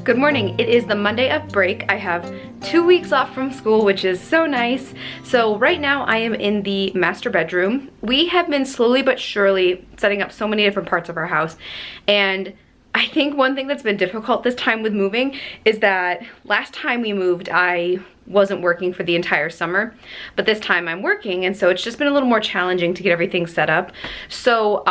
Good morning. It is the Monday of break. I have 2 weeks off from school, which is so nice. So right now I am in the master bedroom. We have been slowly but surely setting up so many different parts of our house, and I think one thing that's been difficult this time with moving is that last time we moved I wasn't working for the entire summer, but this time I'm working, and so it's just been a little more challenging to get everything set up. So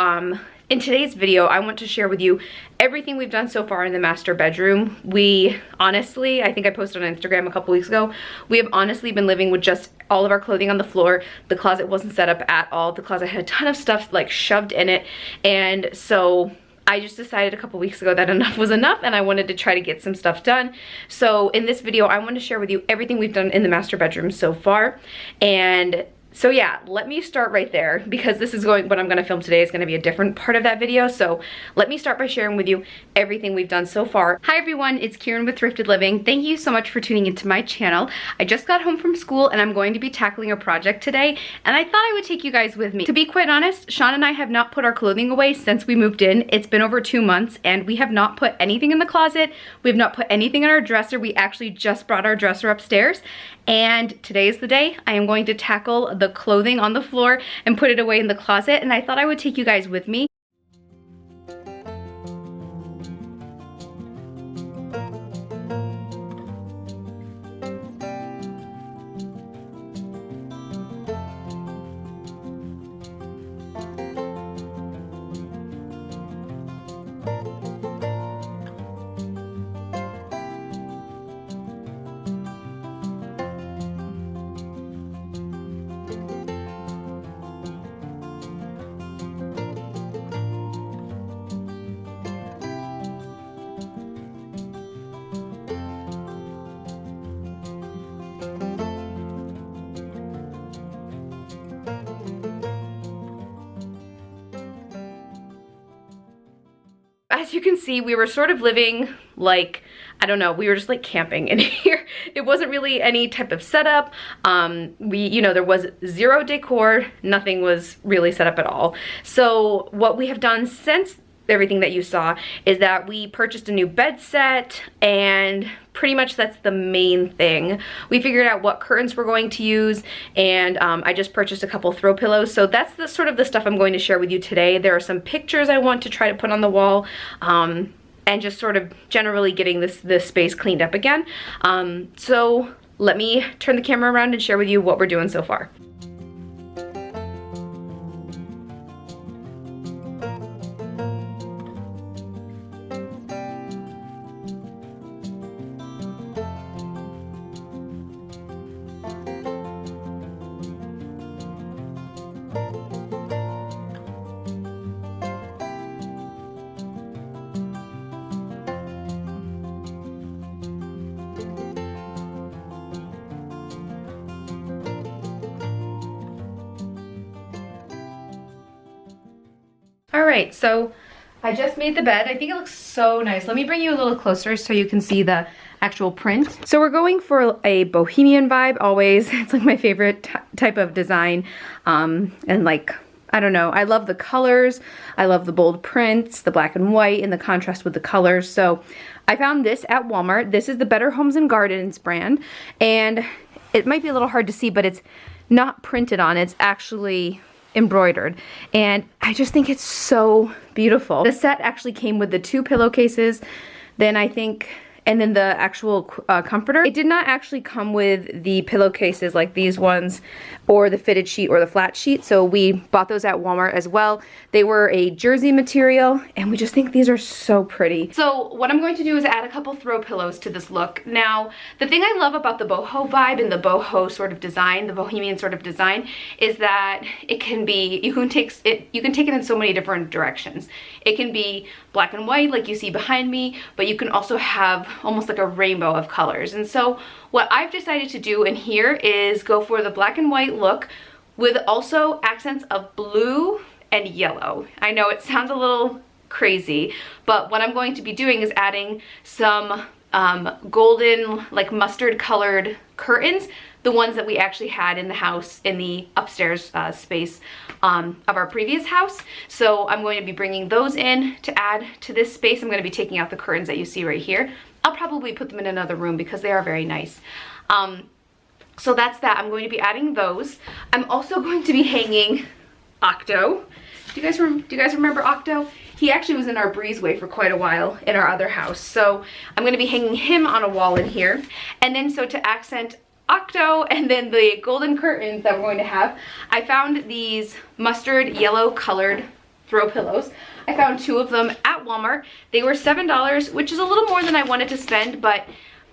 in today's video, I want to share with you everything we've done so far in the master bedroom. We honestly, I think I posted on Instagram a couple weeks ago, we have honestly been living with just all of our clothing on the floor. The closet wasn't set up at all. The closet had a ton of stuff like shoved in it, and so I just decided a couple weeks ago that enough was enough and I wanted to try to get some stuff done. So in this video, I want to share with you everything we've done in the master bedroom so far. And so yeah, let me start right there, because this is what I'm going to film today is going to be a different part of that video. So let me start by sharing with you everything we've done so far. Hi everyone, it's Kieran with Thrifted Living. Thank you so much for tuning into my channel. I just got home from school and I'm going to be tackling a project today, and I thought I would take you guys with me. To be quite honest, Shawn and I have not put our clothing away since we moved in. It's been over 2 months and we have not put anything in the closet. We have not put anything in our dresser. We actually just brought our dresser upstairs, and today is the day I am going to tackle the clothing on the floor and put it away in the closet, and I thought I would take you guys with me. As you can see, we were sort of living like, I don't know, we were just like camping in here. It wasn't really any type of setup. There was zero decor, nothing was really set up at all. So what we have done since everything that you saw is that we purchased a new bed set, and pretty much that's the main thing. We figured out what curtains we're going to use, and I just purchased a couple throw pillows. So that's the sort of the stuff I'm going to share with you today. There are some pictures I want to try to put on the wall, and just sort of generally getting this space cleaned up again. So let me turn the camera around and share with you what we're doing so far. Alright, so I just made the bed. I think it looks so nice. Let me bring you a little closer so you can see the actual print. So we're going for a bohemian vibe always. It's like my favorite type of design. And like, I don't know, I love the colors. I love the bold prints, the black and white, and the contrast with the colors. So I found this at Walmart. This is the Better Homes and Gardens brand. And it might be a little hard to see, but it's not printed on. It's actually embroidered, and I just think it's so beautiful. The set actually came with the 2 pillowcases, then I think, and then the actual comforter. It did not actually come with the pillowcases like these ones, or the fitted sheet or the flat sheet, so we bought those at Walmart as well. They were a jersey material, and we just think these are so pretty. So what I'm going to do is add a couple throw pillows to this look. Now, the thing I love about the boho vibe and the boho sort of design, the bohemian sort of design, is that it can be, you can take it in so many different directions. It can be black and white like you see behind me, but you can also have almost like a rainbow of colors. And so what I've decided to do in here is go for the black and white look with also accents of blue and yellow. I know it sounds a little crazy, but what I'm going to be doing is adding some golden, like mustard colored curtains, the ones that we actually had in the house in the upstairs space of our previous house. So I'm going to be bringing those in to add to this space. I'm going to be taking out the curtains that you see right here. I'll probably put them in another room because they are very nice. So that's that. I'm going to be adding those. I'm also going to be hanging Octo. Do you guys remember Octo? He actually was in our breezeway for quite a while in our other house. So I'm going to be hanging him on a wall in here. And then so to accent Octo and then the golden curtains that we're going to have, I found these mustard yellow colored throw pillows. I found 2 of them at Walmart. They were $7, which is a little more than I wanted to spend, but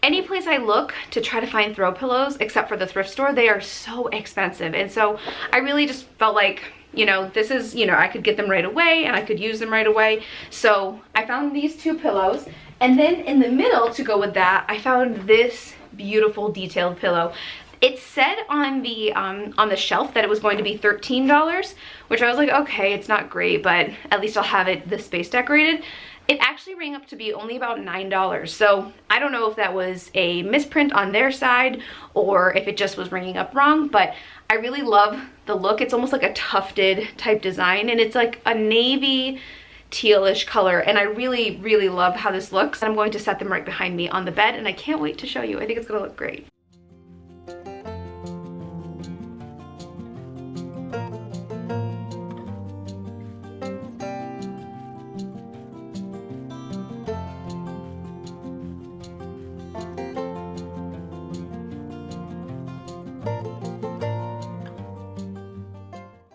any place I look to try to find throw pillows, except for the thrift store, they are so expensive. And so I really just felt like, you know, this is, you know, I could get them right away and I could use them right away. So I found these 2 pillows. And then in the middle to go with that, I found this beautiful detailed pillow. It said on the shelf that it was going to be $13, which I was like, okay, it's not great, but at least I'll have the space decorated. It actually rang up to be only about $9. So I don't know if that was a misprint on their side or if it just was ringing up wrong, but I really love the look. It's almost like a tufted type design, and it's like a navy tealish color, and I really, really love how this looks. I'm going to set them right behind me on the bed, and I can't wait to show you. I think it's gonna look great.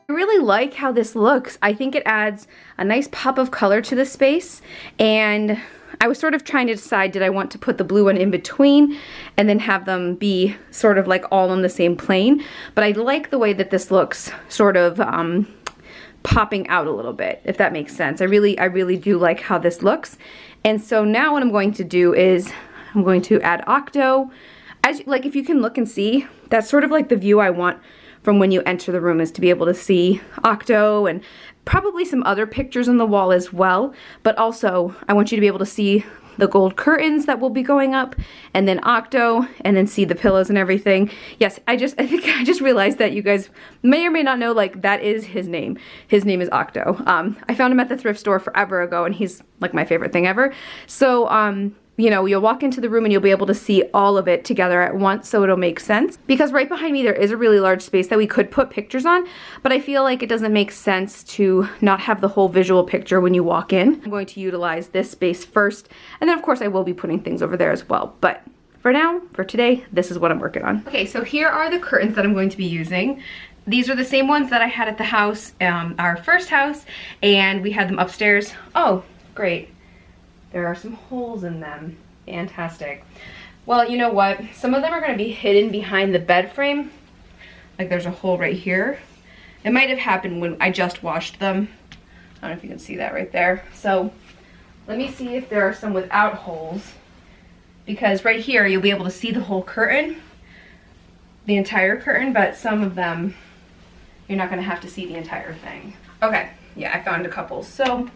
I really like how this looks. I think it adds a nice pop of color to the space, and I was sort of trying to decide, did I want to put the blue one in between and then have them be sort of like all on the same plane, but I like the way that this looks sort of popping out a little bit, if that makes sense. I really do like how this looks. And so now what I'm going to do is I'm going to add Octo. As like, if you can look and see, that's sort of like the view I want from when you enter the room, is to be able to see Octo and probably some other pictures on the wall as well. But also I want you to be able to see the gold curtains that will be going up, and then Octo, and then see the pillows and everything. Yes, I think I just realized that you guys may or may not know, like, that is his name. His name is Octo. I found him at the thrift store forever ago, and he's like my favorite thing ever. So you know, you'll walk into the room and you'll be able to see all of it together at once, so it'll make sense. Because right behind me there is a really large space that we could put pictures on, but I feel like it doesn't make sense to not have the whole visual picture when you walk in. I'm going to utilize this space first, and then of course I will be putting things over there as well. But for now, for today, this is what I'm working on. Okay, so here are the curtains that I'm going to be using. These are the same ones that I had at the house, our first house, and we had them upstairs. Oh, great. There are some holes in them. Fantastic. Well, you know what? Some of them are going to be hidden behind the bed frame. Like there's a hole right here. It might have happened when I just washed them. I don't know if you can see that right there. So let me see if there are some without holes. Because right here you'll be able to see the whole curtain. The entire curtain, but some of them you're not going to have to see the entire thing. Okay, yeah, I found a couple. So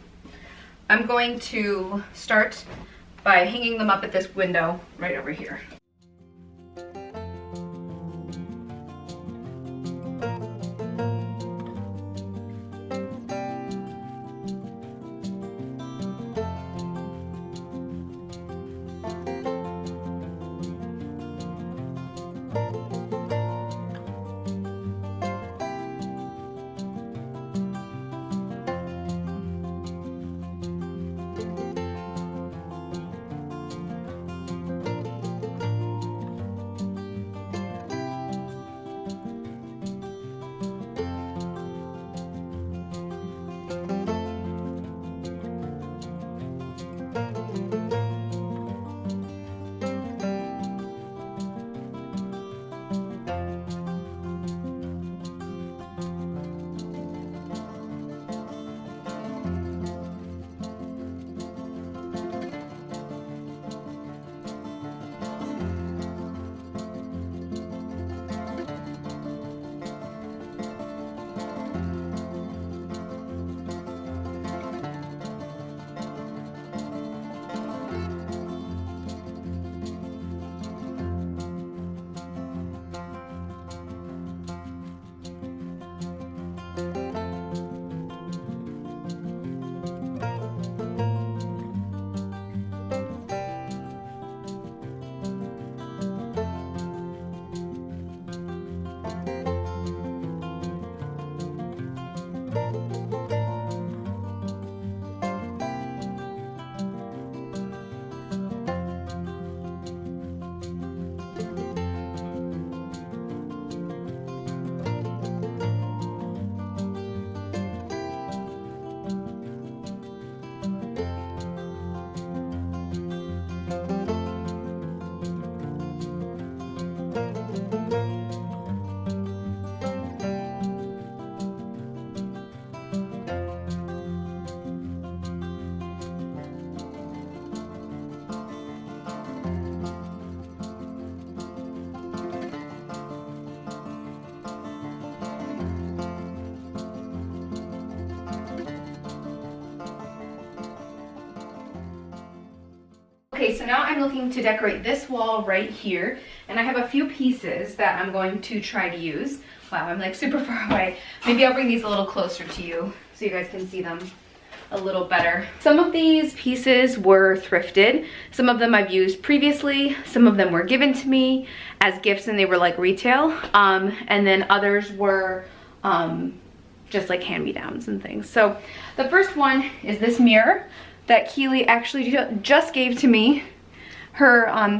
I'm going to start by hanging them up at this window right over here. so now I'm looking to decorate this wall right here, and I have a few pieces that I'm going to try to use. Wow, I'm like super far away. Maybe I'll bring these a little closer to you so you guys can see them a little better. Some of these pieces were thrifted. Some of them I've used previously. Some of them were given to me as gifts and they were like retail. And then others were just like hand-me-downs and things. So the first one is this mirror that Keely actually just gave to me.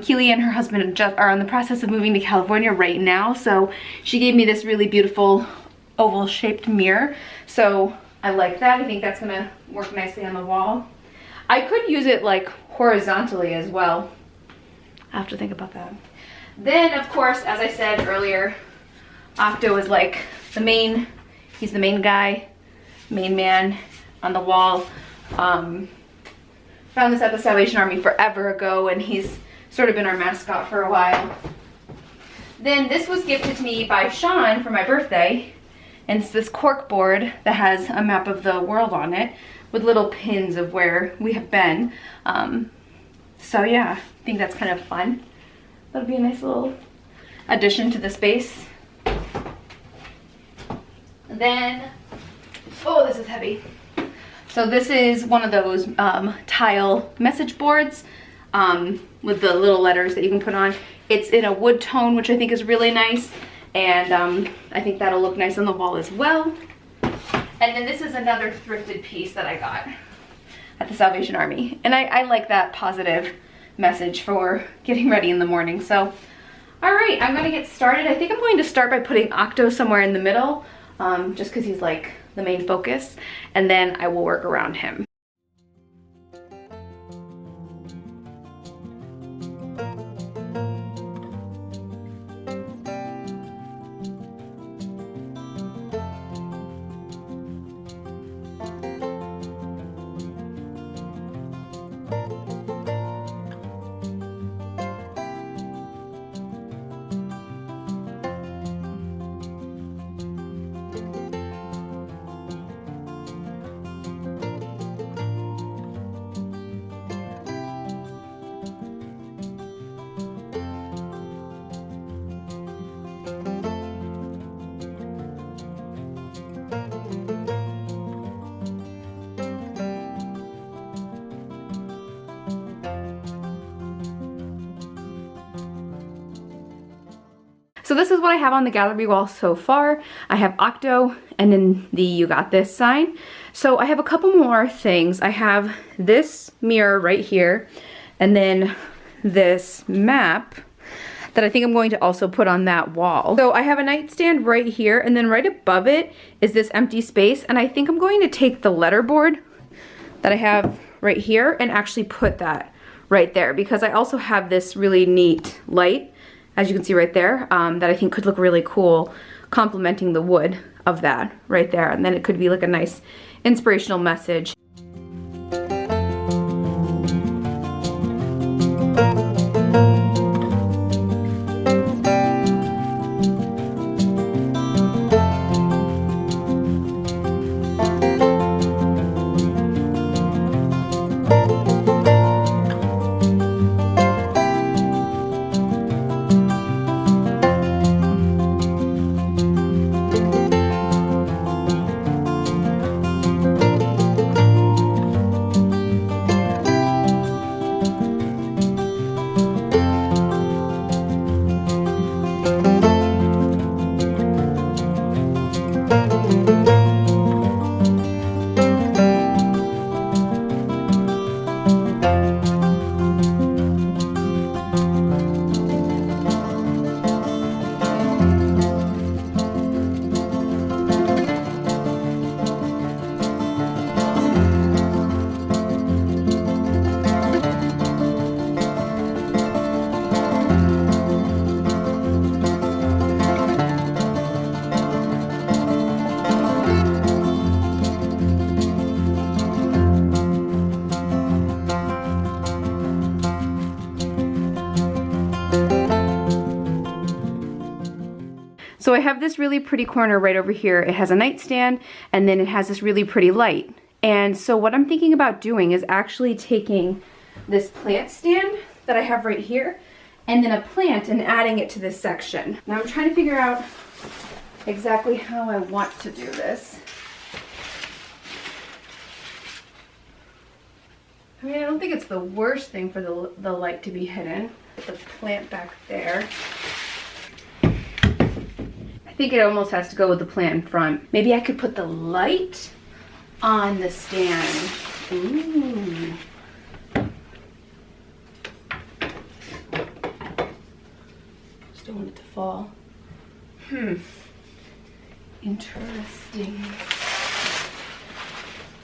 Keely and her husband are in the process of moving to California right now, so she gave me this really beautiful oval shaped mirror. So I like that. I think that's gonna work nicely on the wall. I could use it like horizontally as well. I have to think about that. Then of course, as I said earlier, Octo is like he's the main guy, main man on the wall. Found this at the Salvation Army forever ago, and he's sort of been our mascot for a while. Then this was gifted to me by Shawn for my birthday, and it's this cork board that has a map of the world on it with little pins of where we have been. So yeah, I think that's kind of fun. That'll be a nice little addition to the space. And then, oh, this is heavy. So this is one of those tile message boards with the little letters that you can put on. It's in a wood tone, which I think is really nice. And I think that'll look nice on the wall as well. And then this is another thrifted piece that I got at the Salvation Army. And I like that positive message for getting ready in the morning. So, all right, I'm gonna get started. I think I'm going to start by putting Octo somewhere in the middle, just because he's like the main focus, and then I will work around him. So this is what I have on the gallery wall so far. I have Octo and then the "You Got This" sign. So I have a couple more things. I have this mirror right here, and then this map that I think I'm going to also put on that wall. So I have a nightstand right here, and then right above it is this empty space, and I think I'm going to take the letterboard that I have right here and actually put that right there, because I also have this really neat light, as you can see right there, that I think could look really cool, complementing the wood of that right there. And then it could be like a nice inspirational message. So I have this really pretty corner right over here. It has a nightstand, and then it has this really pretty light. And so what I'm thinking about doing is actually taking this plant stand that I have right here, and then a plant and adding it to this section. Now I'm trying to figure out exactly how I want to do this. I mean, I don't think it's the worst thing for the light to be hidden. Put the plant back there. I think it almost has to go with the plant in front. Maybe I could put the light on the stand. Ooh. Just don't want it to fall. Interesting.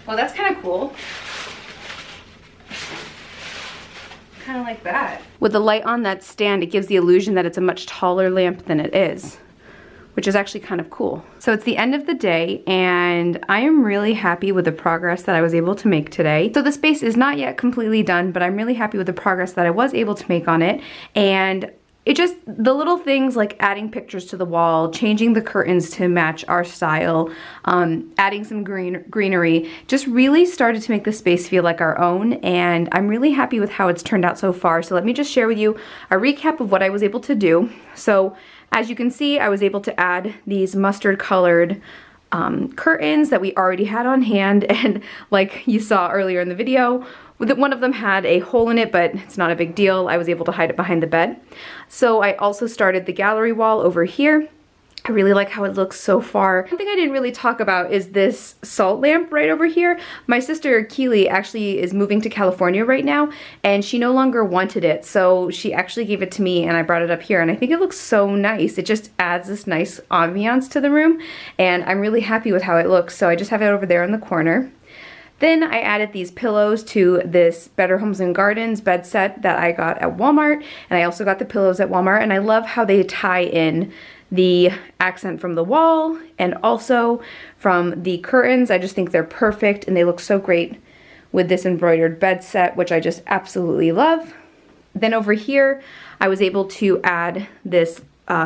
Well, that's kind of cool. Kind of like that. With the light on that stand, it gives the illusion that it's a much taller lamp than it is, which is actually kind of cool. So it's the end of the day, and I am really happy with the progress that I was able to make today. So the space is not yet completely done, but I'm really happy with the progress that I was able to make on it. And it just, the little things like adding pictures to the wall, changing the curtains to match our style, adding some greenery, just really started to make the space feel like our own, and I'm really happy with how it's turned out so far. So let me just share with you a recap of what I was able to do. So as you can see, I was able to add these mustard colored curtains that we already had on hand, and like you saw earlier in the video, one of them had a hole in it, but it's not a big deal. I was able to hide it behind the bed. So I also started the gallery wall over here. I really like how it looks so far. One thing I didn't really talk about is this salt lamp right over here. My sister Keely actually is moving to California right now, and she no longer wanted it, so she actually gave it to me and I brought it up here, and I think it looks so nice. It just adds this nice ambiance to the room, and I'm really happy with how it looks. So I just have it over there in the corner. Then I added these pillows to this Better Homes and Gardens bed set that I got at Walmart, and I also got the pillows at Walmart, and I love how they tie in the accent from the wall and also from the curtains. I just think they're perfect, and they look so great with this embroidered bed set, which I just absolutely love. Then over here, I was able to add this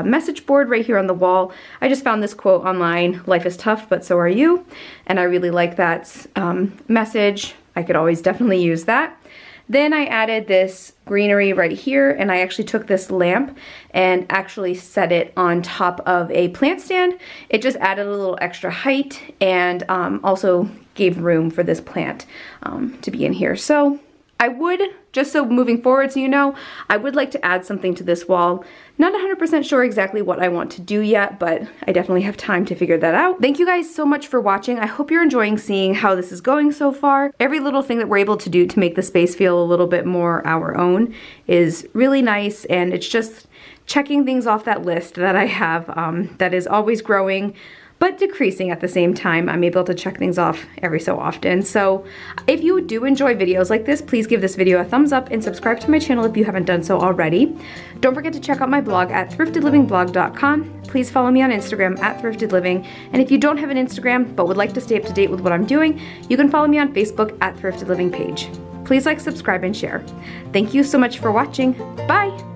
message board right here on the wall. I just found this quote online: "Life is tough, but so are you." And I really like that message. I could always definitely use that. Then I added this greenery right here, and I actually took this lamp and actually set it on top of a plant stand. It just added a little extra height, and also gave room for this plant to be in here. So I would, just so moving forward, so you know, I would like to add something to this wall. Not 100% sure exactly what I want to do yet, but I definitely have time to figure that out. Thank you guys so much for watching. I hope you're enjoying seeing how this is going so far. Every little thing that we're able to do to make the space feel a little bit more our own is really nice, and it's just checking things off that list that I have that is always growing, but decreasing at the same time. I'm able to check things off every so often. So if you do enjoy videos like this, please give this video a thumbs up and subscribe to my channel if you haven't done so already. Don't forget to check out my blog at thriftedlivingblog.com. Please follow me on Instagram at thriftedliving. And if you don't have an Instagram but would like to stay up to date with what I'm doing, you can follow me on Facebook at Thrifted Living page. Please like, subscribe, and share. Thank you so much for watching. Bye!